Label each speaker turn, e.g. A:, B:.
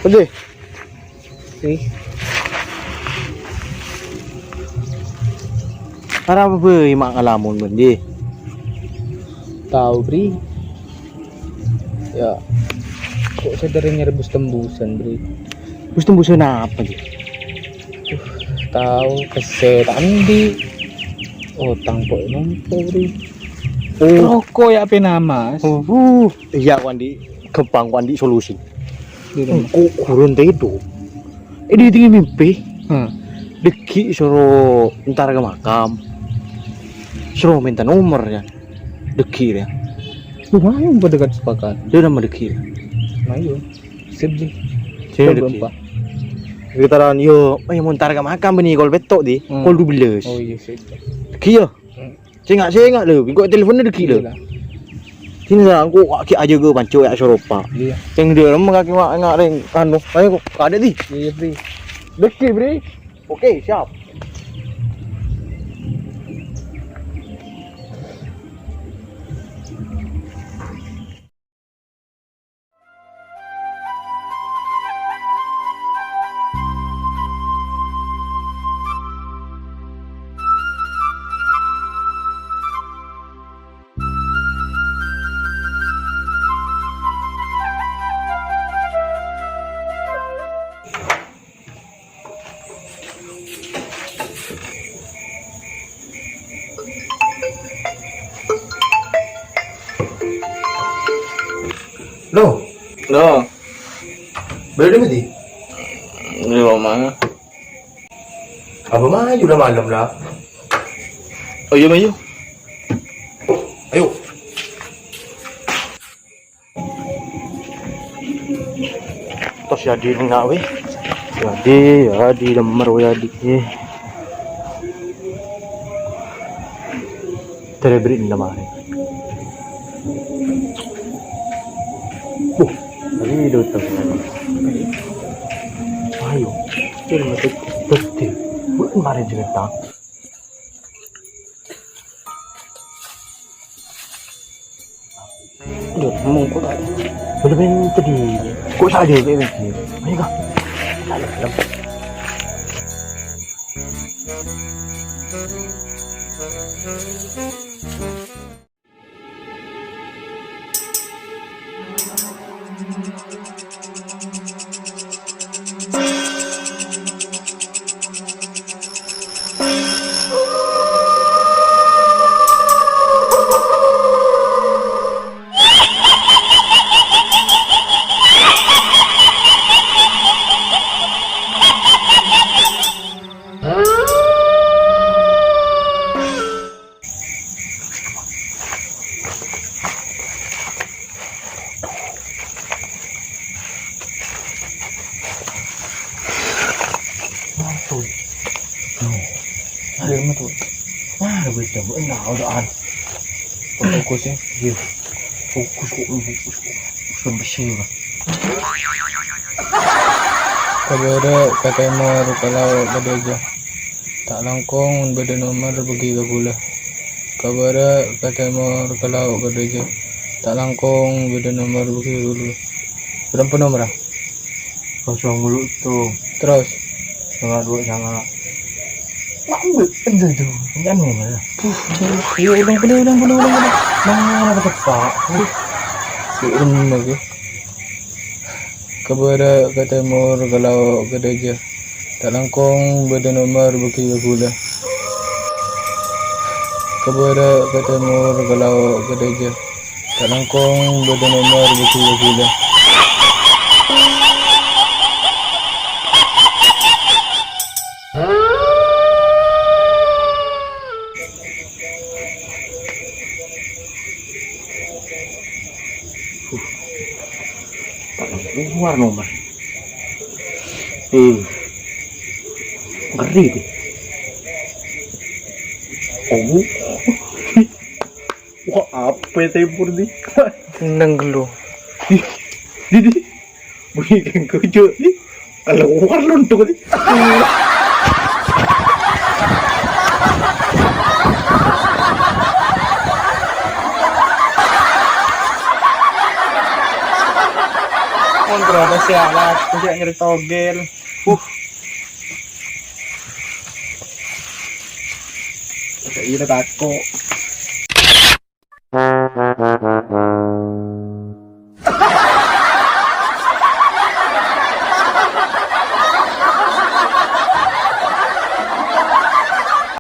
A: Pwede.
B: Okay.
A: Para apa ba yung mga kalamon mo, hindi?
B: Tao, bre. Ya. Kok sa rin niya rebus tembusan, bre.
A: Gusto mo siya nakakapa, di?
B: Tao, kasi tandi. Utang po naman po, bre.
A: Oh,
B: Roko ya pinamas.
A: iya ko andi, kepang ko andi solusi.
B: Di naman.
A: Kurun itu. Ini tinggi mimpi. Deki suruh ntar ke makam. Suruh minta nomor ya. Deki ya.
B: Lumayan ba dekat sepakat?
A: Dia nama deki.
B: Mayo. Sip di.
A: Saya deki. Kita ran yo, ay mau ntar ke makam beni kol betok di. Kol 12.
B: Oh iya sip.
A: Deki ya. Saya enggak lu. Kok teleponnya deki lu. Sini lah aku kaki aja ke pancu ya Eropa.
B: Iya.
A: Yang dia lama kaki enggak ring anu. Ayo kok ada di.
B: Iya, bre.
A: Deki, bre. Oke, siap. Loh,
B: No.
A: beli mati?
B: Di mana?
A: Apa mah udah malam lah.
B: Oh iya, Mayo.
A: Ayo. Tos jadi enggak weh. Jadi lemar weh adik. Terebrit nama ni. Tadi itu teman. Ayo. Jadi mati betul. Bukan mari cerita. Aduh, ngomong kok tak. Bener-bener tadi. Kok saja kayak ni. Ayo kah. Dalam. Ada mah tuh. Wah, gue coba enggak udahan.
B: Fokusnya.
A: Iya. Fokus kok. Sudah bersih lah.
B: Kabara kata mar kalau badaja. Tak langkong beda nomor bagi gula. Kabara kata mar kalau badaja. Tak langkong beda nomor bagi gula. Berapa nomor?
A: Kosong mulut tuh.
B: Terus.
A: Sama dua sama. Ngambil aja tuh. Jangan nomor. Udah. Mana dapat pak?
B: Ini lagi. Kabara kata mar kalau badaja. Tak langkong beda nomor bagi gula. Kabara kata mar kalau badaja. Tak langkong beda nomor bagi gula.
A: Keluar nomor. Ngeri deh. Oh. Wah, apa tempur nih?
B: Nang gelo.
A: Di. Bunyi kayak kucuk nih. Kalau keluar luntuk nih.
C: Kontrol ya lah, kasi nyeri togel. Kaila tako.